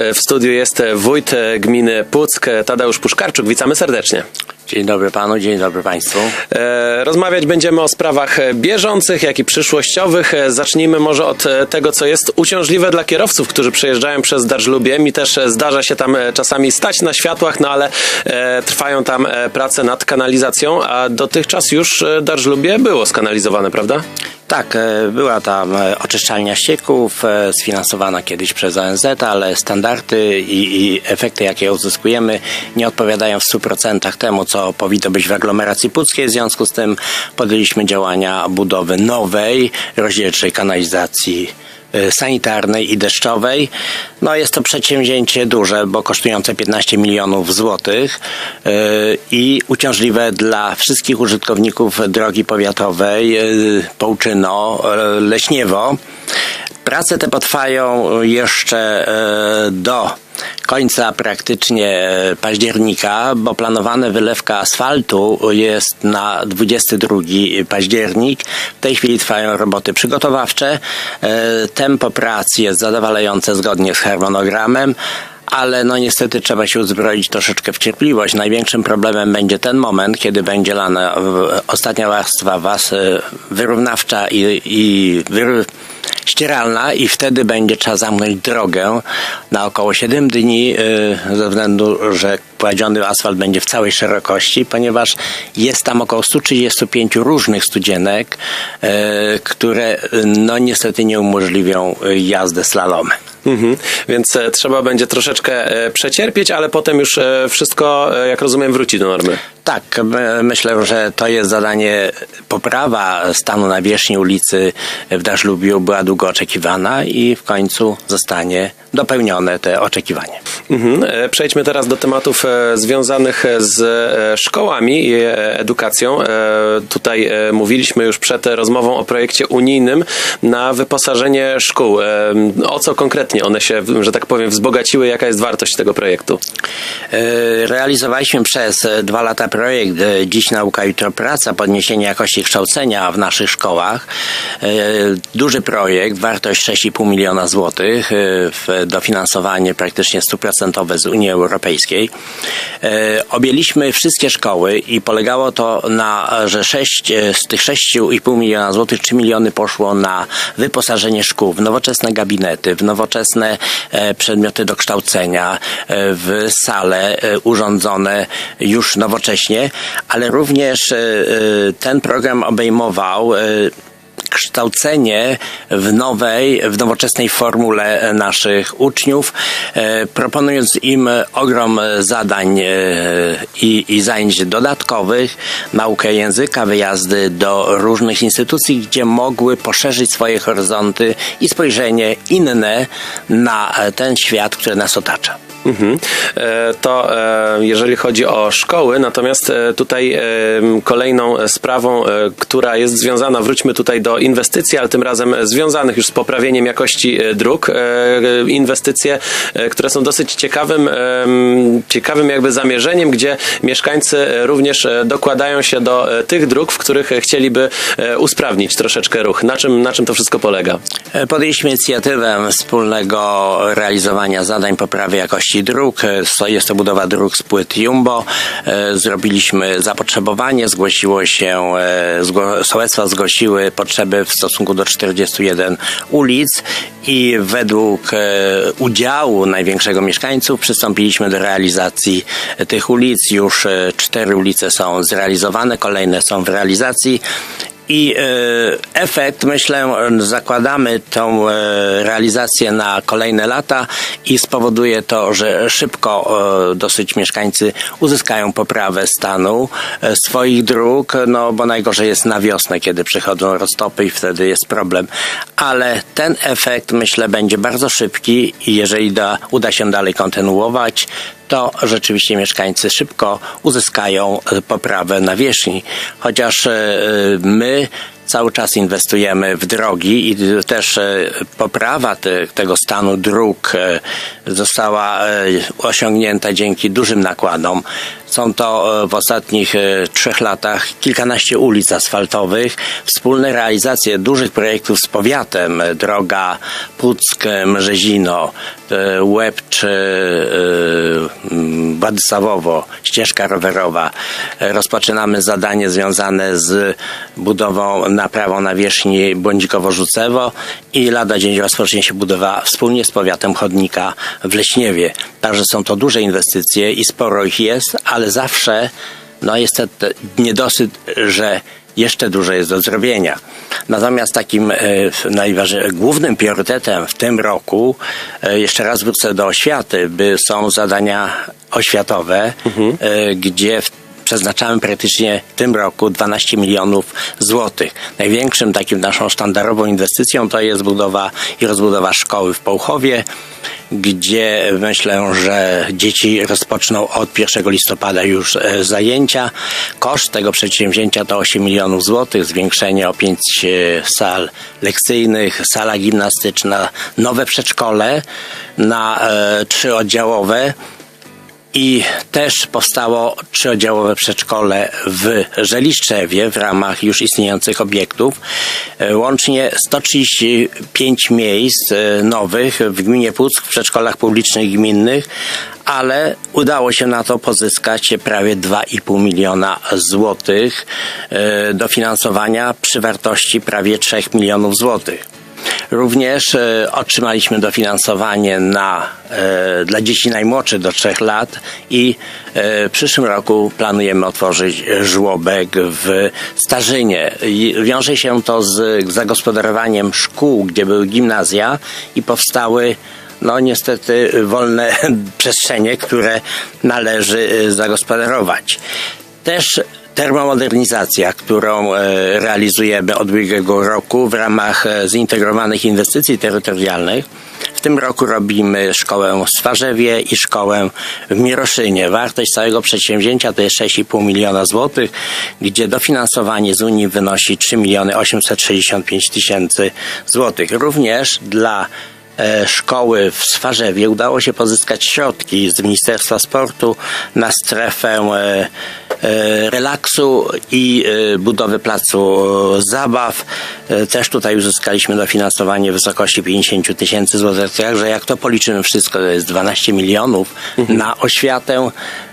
W studiu jest wójt gminy Puck, Tadeusz Puszkarczuk. Witamy serdecznie. Dzień dobry panu, dzień dobry państwu. Rozmawiać będziemy o sprawach bieżących, jak i przyszłościowych. Zacznijmy może od tego, co jest uciążliwe dla kierowców, którzy przejeżdżają przez Darzlubie. Mi też zdarza się tam czasami stać na światłach, no ale trwają tam prace nad kanalizacją, a dotychczas już Darzlubie było skanalizowane, prawda? Tak, była tam oczyszczalnia ścieków, sfinansowana kiedyś przez ONZ, ale standardy i efekty, jakie uzyskujemy, nie odpowiadają w 100% temu, co powinno być w aglomeracji puckiej. W związku z tym podjęliśmy działania budowy nowej, rozdzielczej kanalizacji sanitarnej i deszczowej. No jest to przedsięwzięcie duże, bo kosztujące 15 milionów złotych i uciążliwe dla wszystkich użytkowników drogi powiatowej Połczyno-Leśniewo. Prace te potrwają jeszcze do końca praktycznie października, bo planowana wylewka asfaltu jest na 22 październik. W tej chwili trwają roboty przygotowawcze. Tempo prac jest zadowalające zgodnie z harmonogramem, ale no niestety trzeba się uzbroić troszeczkę w cierpliwość. Największym problemem będzie ten moment, kiedy będzie lana ostatnia warstwa wyrównawcza i ścieralna i wtedy będzie trzeba zamknąć drogę na około 7 dni ze względu, że kładziony asfalt będzie w całej szerokości, ponieważ jest tam około 135 różnych studzienek, które no niestety nie umożliwią jazdy slalomem. Więc trzeba będzie troszeczkę przecierpieć, ale potem już wszystko, jak rozumiem, wróci do normy. Tak, myślę, że to jest zadanie. Poprawa stanu nawierzchni ulicy w Darzlubiu była długo oczekiwana i w końcu zostanie dopełnione te oczekiwanie. Przejdźmy teraz do tematów związanych z szkołami i edukacją. Tutaj mówiliśmy już przed rozmową o projekcie unijnym na wyposażenie szkół. O co konkretnie one się, że tak powiem, wzbogaciły? Jaka jest wartość tego projektu? Realizowaliśmy przez 2 lata projekt Dziś Nauka, Jutro Praca, podniesienie jakości kształcenia w naszych szkołach. Duży projekt, wartość 6,5 miliona złotych, dofinansowanie praktycznie 100% z Unii Europejskiej. Objęliśmy wszystkie szkoły i polegało to na, że z tych 6,5 miliona złotych 3 miliony poszło na wyposażenie szkół w nowoczesne gabinety, w nowoczesne przedmioty do kształcenia, w sale urządzone już nowocześnie, ale również ten program obejmował kształcenie w nowoczesnej formule naszych uczniów, proponując im ogrom zadań i zajęć dodatkowych, naukę języka, wyjazdy do różnych instytucji, gdzie mogły poszerzyć swoje horyzonty i spojrzenie inne na ten świat, który nas otacza. To jeżeli chodzi o szkoły, natomiast tutaj kolejną sprawą, która jest związana, wróćmy tutaj do inwestycji, ale tym razem związanych już z poprawieniem jakości dróg, inwestycje, które są dosyć ciekawym jakby zamierzeniem, gdzie mieszkańcy również dokładają się do tych dróg, w których chcieliby usprawnić troszeczkę ruch. Na czym to wszystko polega? Podjęliśmy inicjatywę wspólnego realizowania zadań poprawy jakości dróg. Jest to budowa dróg z płyt Jumbo. Zrobiliśmy zapotrzebowanie, sołectwa zgłosiły potrzeby w stosunku do 41 ulic i według udziału największego mieszkańców przystąpiliśmy do realizacji tych ulic. Już 4 ulice są zrealizowane, kolejne są w realizacji. I efekt, myślę, zakładamy tą realizację na kolejne lata i spowoduje to, że szybko dosyć mieszkańcy uzyskają poprawę stanu swoich dróg, no bo najgorzej jest na wiosnę, kiedy przychodzą roztopy i wtedy jest problem. Ale ten efekt, myślę, będzie bardzo szybki i jeżeli uda się dalej kontynuować, to rzeczywiście mieszkańcy szybko uzyskają poprawę nawierzchni. Chociaż my Cały czas inwestujemy w drogi i też poprawa tego stanu dróg została osiągnięta dzięki dużym nakładom. Są to w ostatnich 3 latach kilkanaście ulic asfaltowych, wspólne realizacje dużych projektów z powiatem, droga Puck-Mrzezino, Łebcz, Władysławowo, ścieżka rowerowa. Rozpoczynamy zadanie związane z budową, naprawą nawierzchni Błądzikowo-Rzucewo i lada dzień rozpocznie się budowa wspólnie z powiatem Chodnika w Leśniewie. Także są to duże inwestycje i sporo ich jest, ale zawsze jest ten niedosyt, że jeszcze dużo jest do zrobienia. Natomiast takim głównym priorytetem w tym roku, jeszcze raz wrócę do oświaty, są zadania oświatowe, gdzie przeznaczamy praktycznie w tym roku 12 milionów złotych. Największym takim naszą sztandarową inwestycją to jest budowa i rozbudowa szkoły w Połchowie, gdzie myślę, że dzieci rozpoczną od 1 listopada już zajęcia. Koszt tego przedsięwzięcia to 8 milionów złotych, zwiększenie o 5 sal lekcyjnych, sala gimnastyczna, nowe przedszkole na 3-oddziałowe. I też powstało 3-oddziałowe przedszkole w Żeliszczewie w ramach już istniejących obiektów. Łącznie 135 miejsc nowych w gminie Puck w przedszkolach publicznych gminnych, ale udało się na to pozyskać prawie 2,5 miliona złotych dofinansowania przy wartości prawie 3 milionów złotych. Również otrzymaliśmy dofinansowanie dla dzieci najmłodszych do 3 lat i w przyszłym roku planujemy otworzyć żłobek w Starzynie. Wiąże się to z zagospodarowaniem szkół, gdzie były gimnazja i powstały niestety wolne przestrzenie, które należy zagospodarować. Też termomodernizacja, którą realizujemy od ubiegłego roku w ramach zintegrowanych inwestycji terytorialnych. W tym roku robimy szkołę w Swarzewie i szkołę w Miroszynie. Wartość całego przedsięwzięcia to jest 6,5 miliona złotych, gdzie dofinansowanie z Unii wynosi 3 865 000 złotych. Również dla szkoły w Swarzewie udało się pozyskać środki z Ministerstwa Sportu na strefę relaksu i budowy placu zabaw. Też tutaj uzyskaliśmy dofinansowanie w wysokości 50 000 złotych. Także jak to policzymy wszystko, to jest 12 milionów na oświatę,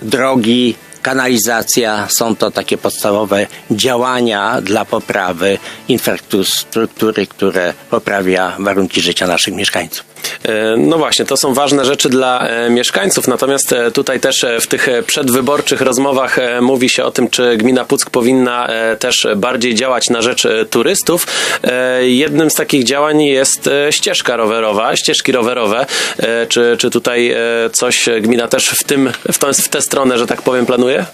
drogi, kanalizacja. Są to takie podstawowe działania dla poprawy infrastruktury, które poprawia warunki życia naszych mieszkańców. No właśnie, to są ważne rzeczy dla mieszkańców, natomiast tutaj też w tych przedwyborczych rozmowach mówi się o tym, czy gmina Puck powinna też bardziej działać na rzecz turystów. Jednym z takich działań jest ścieżki rowerowe. Czy tutaj coś gmina też w tę stronę, że tak powiem, planuje?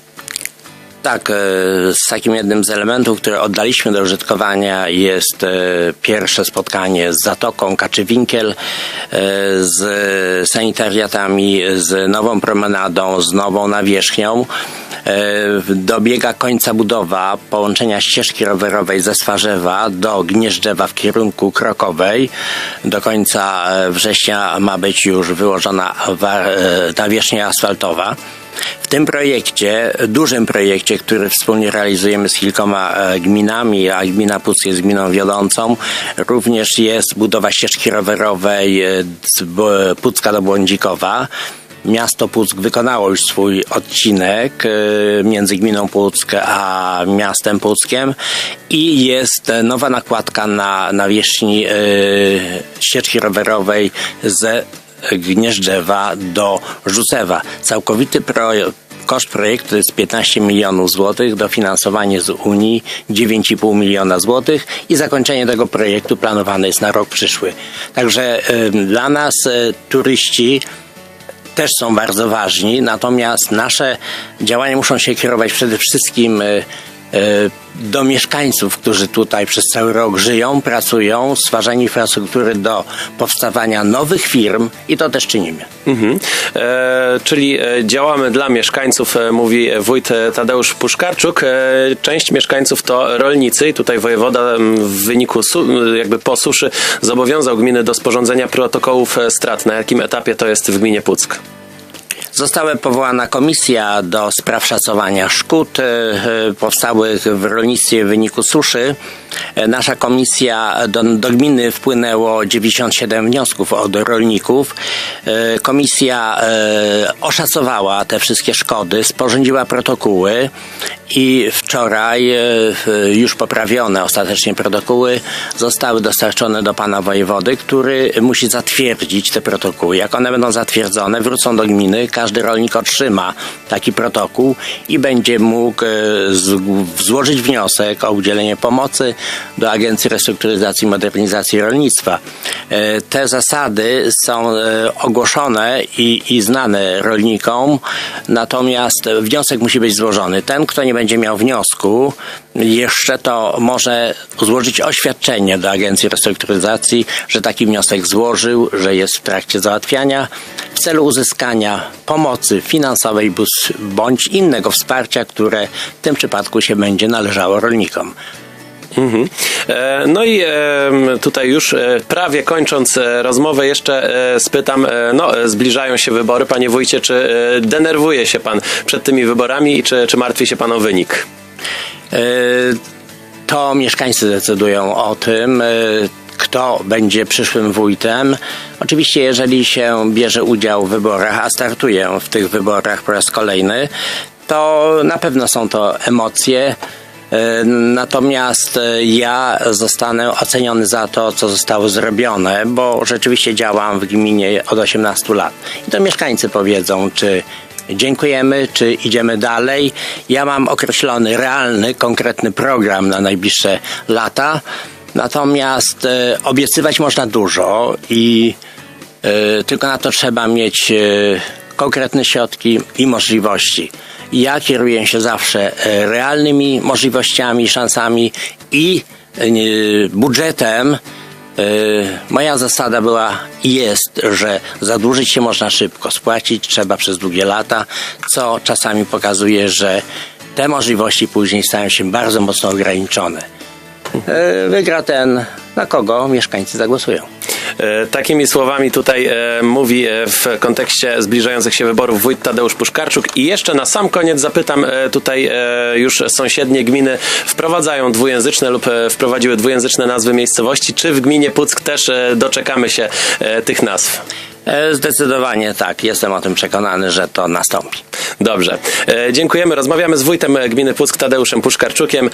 Tak, z takim jednym z elementów, które oddaliśmy do użytkowania jest pierwsze spotkanie z Zatoką Kaczy-Winkiel, z sanitariatami, z nową promenadą, z nową nawierzchnią. Dobiega końca budowa połączenia ścieżki rowerowej ze Swarzewa do Gnieżdżewa w kierunku Krokowej. Do końca września ma być już wyłożona nawierzchnia asfaltowa. W tym projekcie, dużym projekcie, który wspólnie realizujemy z kilkoma gminami, a gmina Puck jest gminą wiodącą, również jest budowa ścieżki rowerowej z Pucka do Błądzikowa. Miasto Puck wykonało już swój odcinek między gminą Puck a miastem Puckiem i jest nowa nakładka na nawierzchni ścieżki rowerowej ze Gnieżdżewa do Rzucewa. Całkowity koszt projektu to jest 15 milionów złotych, dofinansowanie z Unii 9,5 miliona złotych i zakończenie tego projektu planowane jest na rok przyszły. Także dla nas turyści też są bardzo ważni, natomiast nasze działania muszą się kierować przede wszystkim do mieszkańców, którzy tutaj przez cały rok żyją, pracują, stwarzanie infrastruktury do powstawania nowych firm i to też czynimy. Czyli działamy dla mieszkańców, mówi wójt Tadeusz Puszkarczuk. Część mieszkańców to rolnicy i tutaj wojewoda w wyniku jakby po suszy zobowiązał gminy do sporządzenia protokołów strat. Na jakim etapie to jest w gminie Puck? Została powołana komisja do spraw szacowania szkód powstałych w rolnictwie w wyniku suszy. Nasza komisja do gminy wpłynęło 97 wniosków od rolników. Komisja oszacowała te wszystkie szkody, sporządziła protokoły i wczoraj już poprawione ostatecznie protokoły zostały dostarczone do pana wojewody, który musi zatwierdzić te protokoły. Jak one będą zatwierdzone, wrócą do gminy, każdy rolnik otrzyma taki protokół i będzie mógł złożyć wniosek o udzielenie pomocy do Agencji Restrukturyzacji i Modernizacji Rolnictwa. Te zasady są ogłoszone i znane rolnikom, natomiast wniosek musi być złożony. Ten, kto nie będzie miał wniosku, jeszcze to może złożyć oświadczenie do Agencji Restrukturyzacji, że taki wniosek złożył, że jest w trakcie załatwiania w celu uzyskania pomocy finansowej bądź innego wsparcia, które w tym przypadku się będzie należało rolnikom. No i tutaj już prawie kończąc rozmowę jeszcze spytam, zbliżają się wybory. Panie wójcie, czy denerwuje się pan przed tymi wyborami i czy martwi się pan o wynik? To mieszkańcy decydują o tym, kto będzie przyszłym wójtem. Oczywiście, jeżeli się bierze udział w wyborach, a startuję w tych wyborach po raz kolejny, to na pewno są to emocje. Natomiast ja zostanę oceniony za to, co zostało zrobione, bo rzeczywiście działam w gminie od 18 lat. I to mieszkańcy powiedzą, czy dziękujemy, czy idziemy dalej. Ja mam określony, realny, konkretny program na najbliższe lata. Natomiast obiecywać można dużo i tylko na to trzeba mieć konkretne środki i możliwości. Ja kieruję się zawsze realnymi możliwościami, szansami i budżetem. Moja zasada była i jest, że zadłużyć się można szybko, spłacić trzeba przez długie lata, co czasami pokazuje, że te możliwości później stają się bardzo mocno ograniczone. Wygra ten, na kogo mieszkańcy zagłosują. Takimi słowami tutaj mówi w kontekście zbliżających się wyborów wójt Tadeusz Puszkarczuk. I jeszcze na sam koniec zapytam, tutaj już sąsiednie gminy wprowadzają dwujęzyczne lub wprowadziły dwujęzyczne nazwy miejscowości. Czy w gminie Puck też doczekamy się tych nazw? Zdecydowanie tak. Jestem o tym przekonany, że to nastąpi. Dobrze. Dziękujemy. Rozmawiamy z wójtem gminy Puck Tadeuszem Puszkarczukiem.